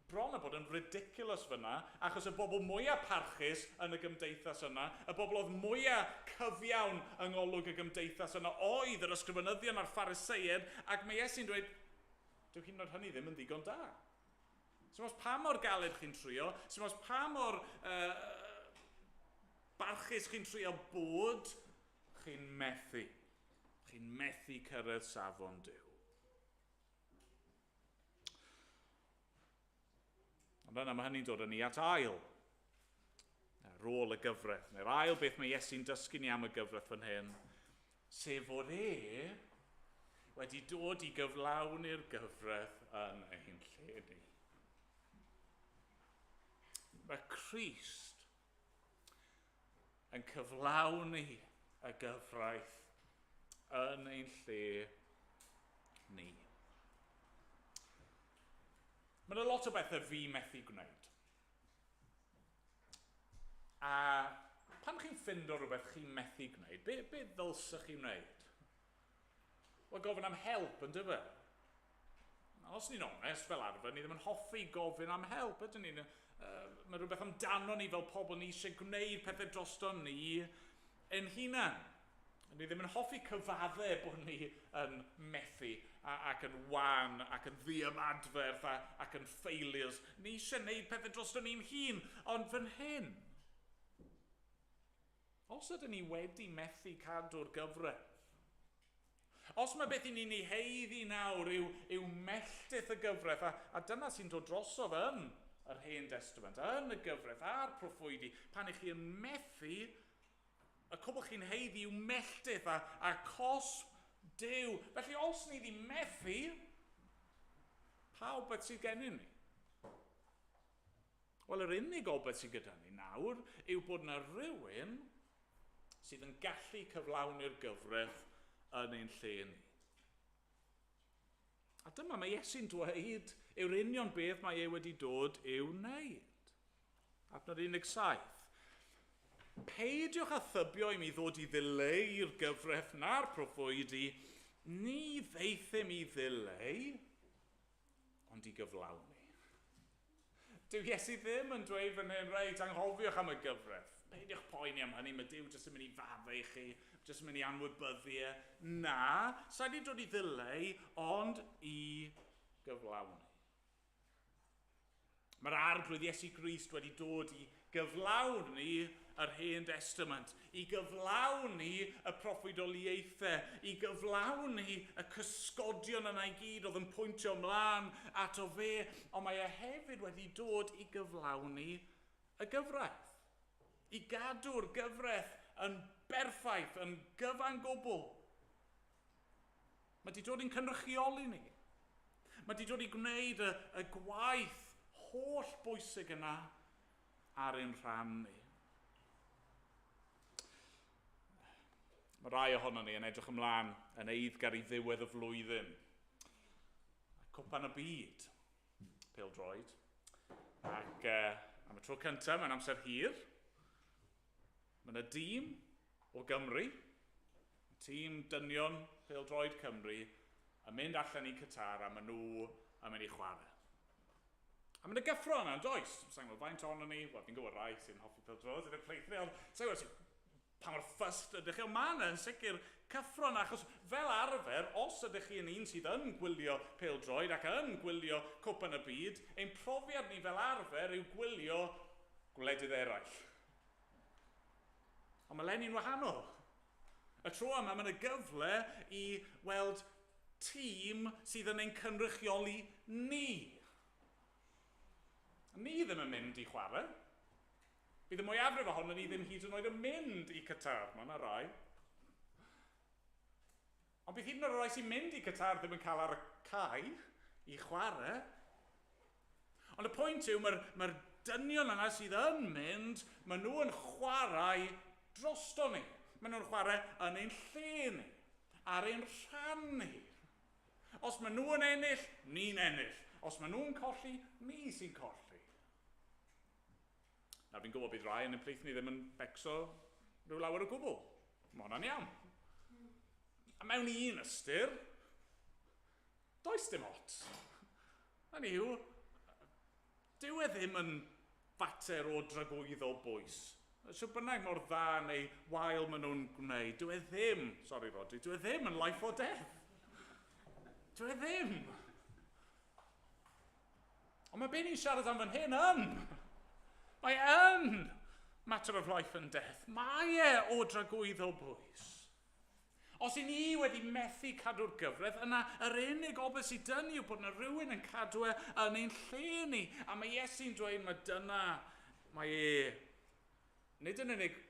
bron a bod yn ridiculous fyna, achos y bobl mwyaf parchus yn y gymdeithas yna, y bobl oedd mwyaf cyfiawn yng ngolwg y gymdeithas yna, oedd yr ysgrifenyddion a'r Phariseied, ac mae Iesu'n dweud, dyw hyn o'r hynny ddim yn ddigon da. Sy'n os pa mor galed chi'n trio, sy'n os pa mor barchus chi'n trio bod, chi'n methu. Chi'n methu cyrraedd safon Duw. Ond yna mae hynny'n dod â ni at ail. Rôl y gyfraith. Neu'r ail beth mae Iesu'n dysgu ni am y gyfraith fan hyn, sef fod wedi dod i gyflawni'r gyfraith yn ein lle ni. Mae Crist yn cyflawni y gyfraith yn ein lle ni. Mae yna lot o bethau fi methu gwneud. A pan chi'n ffindo rhywbeth chi'n methu gwneud, be ddylsych chi'n wneud? Wel, gofyn am help, yn dyfa. Os ni'n onest fel arfer, ni ddim yn hoffi gofyn am help, ydyn ni? Mae rhywbeth amdano ni fel pobl ni eisiau gwneud pethau drosto ni yn hunan. Ni ddim yn hoffi cyfaddau bod ni yn methu ac yn wan ac yn ddiymadferth ac yn failures. Ni eisiau gwneud pethau drosto ni'n hun, ond fan hyn, os ydyn ni wedi methu cadw'r gyfraith, os mae beth i ni'n ei heiddi nawr yw melltith y gyfraith, a dyna sy'n dod drosodd yn yr Hen Testament, yn y gyfraith a'r proffwydi, pan ych chi'n methu, y cwbl chi'n heiddi yw melltith a cosb Duw. Felly os ni ddim methu, pa obeth sydd gennym ni? Wel, yr unig obeth sydd gyda ni nawr yw bod yna rhywun sydd yn gallu cyflawni'r gyfraith yn ein lle ni. A dyma mae Iesu'n dweud yw'r union beth mae e wedi dod i'w wneud. Adnod 17. Peidiwch â thybio i mi ddod i ddileu'r gyfraith na'r proffwydi, ni ddeithim i ddileu, ond i gyflawni. Dyw Iesu ddim yn dweud fan hyn, reit, anghofiwch am y gyfraith. Peidiwch poeni am hynny, mae Duw jyst yn mynd i fadde i chi, jyst yn mynd i anwybyddu e. Na, sa'i di dod i ddileu, ond i gyflawni. Mae'r arglwydd Iesu Grist wedi dod i gyflawni yr Hen Testament, i gyflawni y proffwydoliaethau, i gyflawni y cysgodion yna i gyd oedd yn pwyntio ymlaen ato fe, ond mae e hefyd wedi dod i gyflawni y gyfraith. I gadw'r gyfraith yn berffaith, yn gyfan gwbl. Mae wedi dod i'n cynrychioli ni. Mae wedi dod i gwneud y gwaith holl bwysig yna ar ein rhan ni. Mae rai ohono ni yn edrych ymlaen yn eiddgar i ddiwedd y flwyddyn. Cwpan y byd, pêl-droed. Ac am y tro cyntaf, mae'n amser hir. Mae yna dîm o Gymru, tîm dynion pêl-droed Cymru, yn mynd allan i Qatar a maen nhw yn mynd i chwarae. A mae'n y gyffro yna, yn does? Sa'n gwybod faint ohono ni, wel, fi'n gwybod rai sy'n hoffi pêl-droed, sy'n pleithio, ond sa'n gwybod pa mor ffyst ydych chi, ond mae yna yn sicr cyffro yna, achos fel arfer, os ydych chi yn un sydd yn gwylio pêl-droed ac yn gwylio Cwpan y Byd, ein profiad ni fel arfer yw gwylio gwledydd eraill. Ond mae Lenin wahanol. Y tro yma, mae'n y gyfle i weld tîm sydd yn ein cynrychioli ni. Ni ddim yn mynd i chwarae. Bydd y mwyafrif ohono ni ddim hyd yn oed yn mynd i Qatar, mae yna rai. Ond bydd hyd yn oed rai sy'n mynd i Qatar ddim yn cael ar y cae i chwarae. Ond y pwynt yw, mae'r dynion yna sydd yn mynd, maen nhw yn chwarae drosto ni. Maen nhw'n chwarae yn ein lle ni, ar ein rhan ni. Os maen nhw yn ennill, ni'n ennill. Os maen nhw'n colli, ni sy'n colli. Nawr fi'n gwybod bydd rai yn y pleith ni ddim yn becso rhyw lawer o gwbl. Mae hwnna'n iawn. A mewn un ystyr, does dim ots. Hynny yw, dyw e ddim yn fater o dragwyddo bwys. Siw bynnag mor dda neu wael maen nhw'n gwneud, dyw e ddim, sori Rodri, dyw e ddim yn life or death. Dyw e ddim. Ond mae be ni'n siarad am fan hyn yn. Mae yn matter of life and death. Mae e o dragwyddo bwys. Os i ni wedi methu cadw'r gyfraith, yna yr unig obeth sydd dyn ni yw bod yna rhywun yn cadw e yn ein lle ni. A mae Iesu'n dweud mae dyna, mae e nid yn unig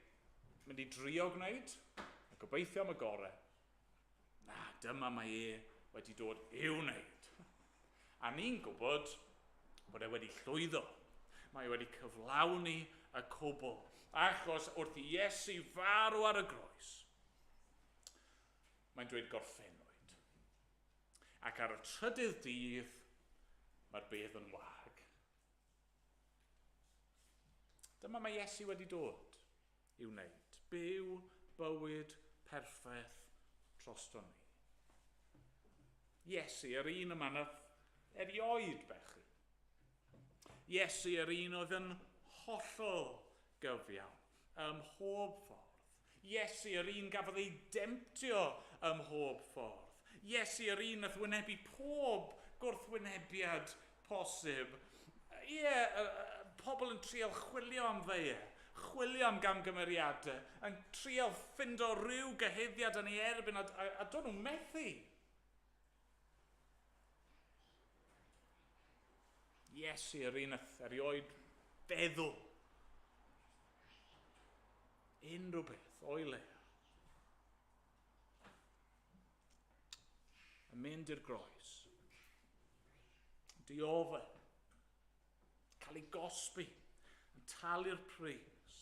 mynd i drio gwneud, a gobeithio am y gorau. Na, dyma mae e wedi dod i'w wneud. A ni'n gwybod bod e wedi llwyddo. Mae wedi cyflawni y cwbl, achos wrth i Iesu farw ar y groes, mae'n dweud gorffennwyd. Ac ar y trydydd dydd, mae'r bedd yn wag. Dyma mae Iesu wedi dod i'w wneud. Byw bywyd perffaith drosto ni. Iesu, yr un yma na erioed bechu. Iesu yr un oedd yn hollol gyfiawn, ym mhob ffordd. Iesu yr un gafodd ei demptio ym mhob ffordd. Iesu yr un nath wynebu pob gwrthwynebiad posib. Pobl yn trial chwilio am ddeie, chwilio am gamgymeriadau, yn trial ffindo rhyw gyhyddiad yn ei erbyn a dod nhw'n methu. Iesu yr un erioed feddwl unrhyw beth o'i le. Yn mynd i'r groes. Diofe. Cael ei gosbi. Yn talu'r pris.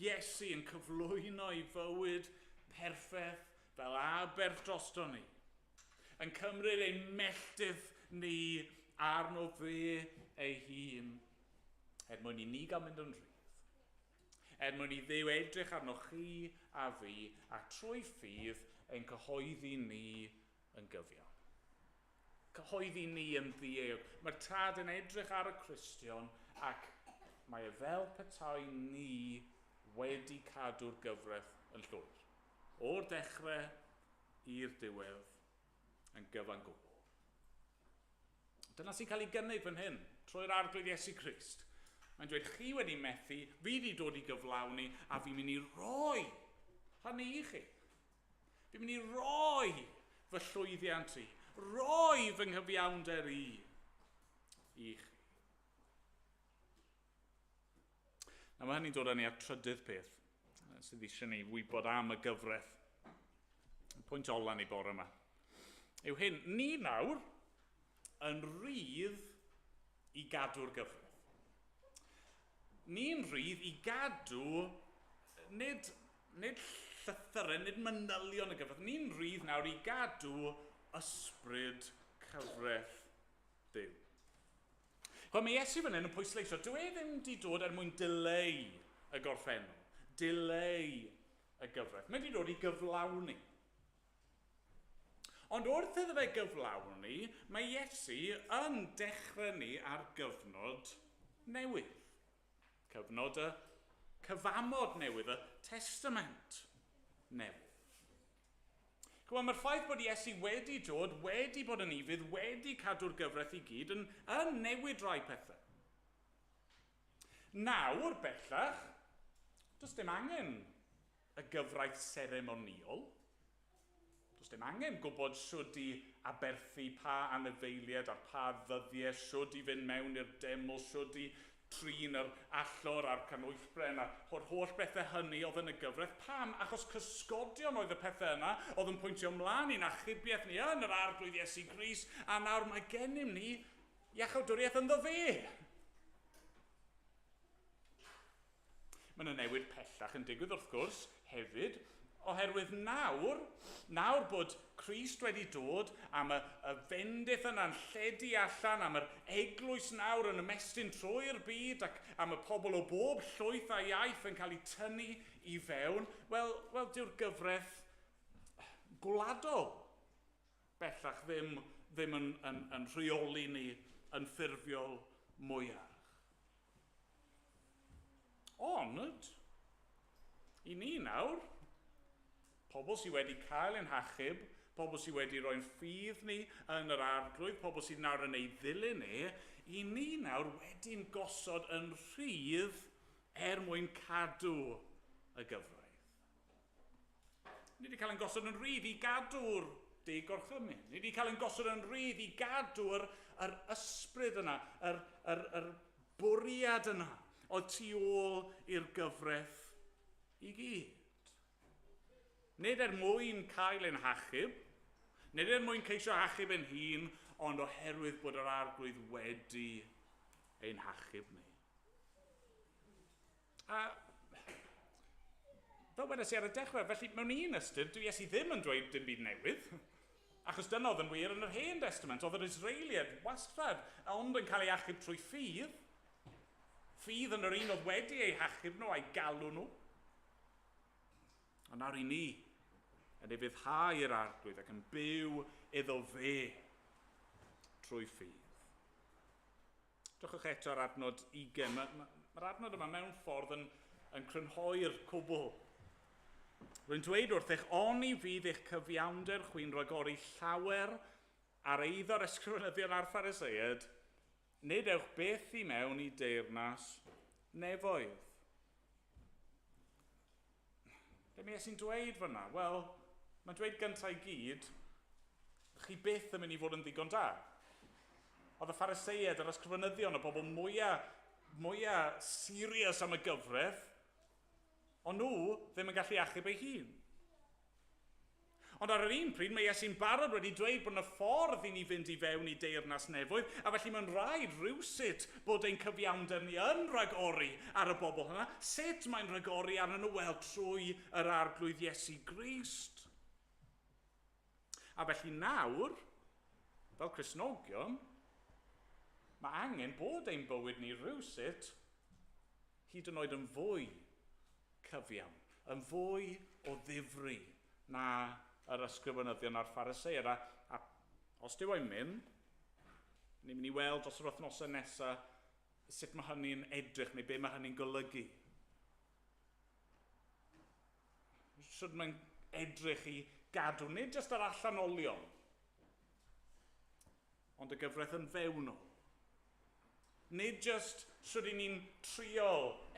Iesu yn cyflwyno ei fywyd perffaith fel aberth drosto ni. Yn cymryd ein melltith ni arno fe ei hun, mwyn i ni gael mynd yn rhydd. Mwyn i Dduw edrych arno chi a fi, a trwy ffydd ein cyhoeddi ni yn gyfiawn. Cyhoeddi ni yn ddiog. Mae'r tad yn edrych ar y Cristion, ac mae e fel petai ni wedi cadw'r gyfraith yn llwyr. O'r dechrau i'r diwedd yn gyfan gwbl. Dyna sy'n cael ei gynnig fan hyn, trwy'r arglwydd Iesu Crist. Mae'n dweud, chi wedi methu, fi wedi dod i gyflawni, a fi'n mynd i roi hynny i chi. Fi'n mynd i roi fy llwyddiant i, roi fy nghyfiawnder i chi. Mae hynny'n dod â ni at trydydd peth, sydd eisiau ni wybod am y gyfraith. Pwynt ola ni bore yma. Yw hyn, ni nawr, yn rhydd i gadw'r gyfraith. Ni'n rhydd i gadw nid llythyren, nid manylion y gyfraith. Ni'n rhydd nawr i gadw ysbryd cyfraith Duw. Wel, mae Iesu fan hyn yn pwysleisio, dyw e ddim wedi dod mwyn dileu y gorffennol, dileu y gyfraith. Mae wedi dod i gyflawni. Ond wrth iddo fe gyflawni, mae Iesu yn dechrau ni ar gyfnod newydd. Cyfnod y cyfamod newydd, y testament newydd. Wel, mae'r ffaith bod Iesu wedi dod, wedi bod yn ifydd, wedi cadw'r gyfraith i gyd, yn newid rai pethau. Nawr, bellach, does dim angen y gyfraith seremoniol. Does dim angen gwybod shwd i aberthu pa anifeiliaid a'r pa ddyddiau, shwd i fynd mewn i'r deml, shwd i trin yr allor a'r canwyllbren a'r holl bethau hynny oedd yn y gyfraith. Pam? Achos cysgodion oedd y pethau yna, oedd yn pwyntio ymlaen i'n achubiaeth ni yn yr arglwydd Iesu Grist, a nawr mae gennym ni iachawdwriaeth ynddo fe. Mae'n newid pellach yn digwydd wrth gwrs hefyd, oherwydd nawr bod Crist wedi dod am y fendith yna'n lledu allan, am yr eglwys nawr yn ymestyn trwy'r byd ac am y pobl o bob llwyth a iaith yn cael ei tynnu i fewn, wel dyw'r gyfraith gwladol bellach ddim yn rheoli ni yn ffurfiol mwyach. Ond, i ni nawr, pobl sydd wedi cael ein hachub, pobl sydd wedi rhoi'n ffydd ni yn yr arglwydd, pobl sydd nawr yn ei ddilyn ni, i ni nawr wedi'n gosod yn rhydd mwyn cadw y gyfraith. Ni wedi cael ein gosod yn rhydd i gadw'r deg orchymyn. Ni wedi cael ein gosod yn rhydd i gadw'r ysbryd yna, yr bwriad yna, oedd tu ôl i'r gyfraith i gyd. Nid mwyn cael ein hachub, nid mwyn ceisio hachub ein hun, ond oherwydd bod yr arglwydd wedi ein hachub ni. A fel wedes i ar y dechrau, felly mewn un ystyr, dwi Iesu ddim yn dweud dim byd newydd, achos dyna oedd yn wir yn yr Hen Testament, oedd yr Israeliad wastad, ond yn cael ei achub trwy ffydd. Ffydd yn yr un oedd wedi ei hachub nhw a'i galw nhw. Ond nawr i ni, yn ei fyddhau i'r arglwydd ac yn byw iddo fe trwy ffydd. Dwchwch eto ar adnod 20. Mae'r adnod yma mewn ffordd yn crynhoi'r cwbl. Rwy'n dweud wrth eich, oni fydd eich cyfiawnder chwi'n rhagori llawer ar eiddo'r ysgrifenyddion a'r Phariseiaid, nid ewch beth i mewn i deyrnas nefoedd. Be mae Iesu'n dweud fyna? Wel, mae'n dweud gyntaf i gyd, chi byth yn mynd i fod yn ddigon da. Oedd y Phariseiaid, yr ysgrifenyddion, y bobl mwyaf serious am y gyfraith, ond nhw ddim yn gallu achub ei hun. Ond ar yr un pryd, mae Iesu'n barod wedi dweud bod yna ffordd i ni fynd i fewn i deyrnas nefoedd, a felly mae'n rhaid rhywsut bod ein cyfiawnder ni yn rhagori ar y bobl hynna. Sut mae'n rhagori arnyn nhw? Wel, trwy yr arglwydd Iesu Grist. A felly nawr, fel Cristnogion, mae angen bod ein bywyd ni rhywsut hyd yn oed yn fwy cyfiawn, yn fwy o ddifri na yr ysgrifenyddion a'r Phariseiaid. A os dyw e'n mynd, ni'n mynd i weld dros yr wythnosau nesaf sut mae hynny'n edrych neu be mae hynny'n golygu. Sut mae'n edrych i gadw nid jyst yr allanolion, ond y gyfraith yn fewnol. Nid jyst sut i ni'n trio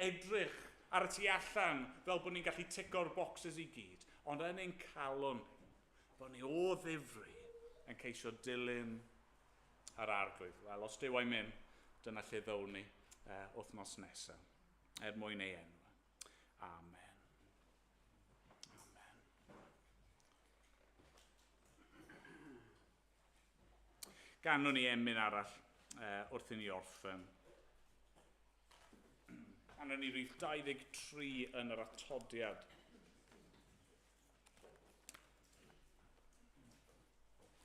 edrych ar y tu allan fel bod ni'n gallu tico'r bocsys i gyd, ond yn ein calon bod ni o ddifri yn ceisio dilyn yr arglwydd. Wel, os dyw e'n mynd, dyna lle ddown ni wythnos nesaf, mwyn ei enw. Amen. Amen. Ganwn ni emyn arall wrth i ni orffen. Ganwn ni rhif 23 yn yr atodiad.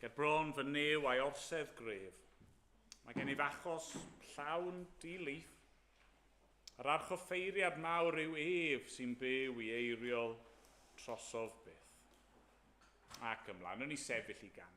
ger bron fy new a'i orsedd gref. Mae gen I fachos llawn di-leaf. Yr archoffeiriad mawr yw ef sy'n byw I eiriol trosodd byth. Ac ymlaen, o'n I sefyll I ganu.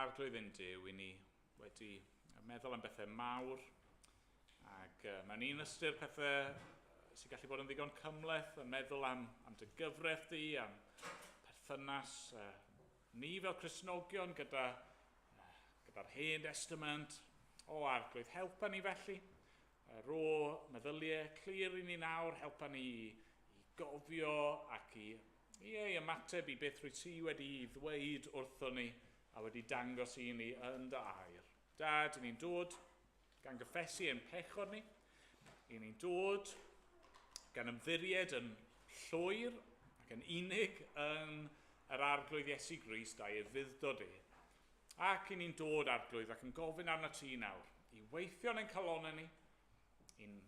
Arglwydd yn Duw, I ni wedi meddwl am bethau mawr ac mewn un ystyr pethau sy'n gallu bod yn ddigon cymhleth, yn meddwl am dy gyfraith di, am perthynas ni fel Cristnogion gyda'r Hen Testament. O Arglwydd, helpa ni felly, ro meddyliau clir I ni nawr, helpa ni I gofio ac I ymateb I beth rwy ti wedi ddweud wrthon ni a wedi dangos I ni yn dy air. Dad, I ni'n dod gan gyffesu ein pechod ni, I ni'n dod gan ymddiried yn llwyr ac yn unig yn yr arglwydd Iesu Grist a'i ddyddod e. Ac I ni'n dod Arglwydd ac yn gofyn arno ti nawr I weithio yn ein calonau ni, i'n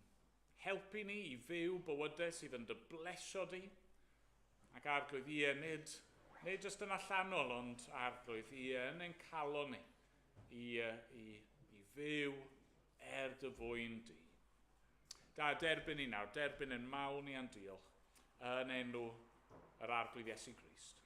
helpu ni I fyw bywydau sydd yn dy blesio di, ac Arglwydd nid jyst yn allanol, ond Arglwydd yn ein calon ni I fyw dy fwyn di. Da, derbyn ni nawr, derbyn yn mawn ni a'n diolch yn enw yr Arglwydd Iesu Grist.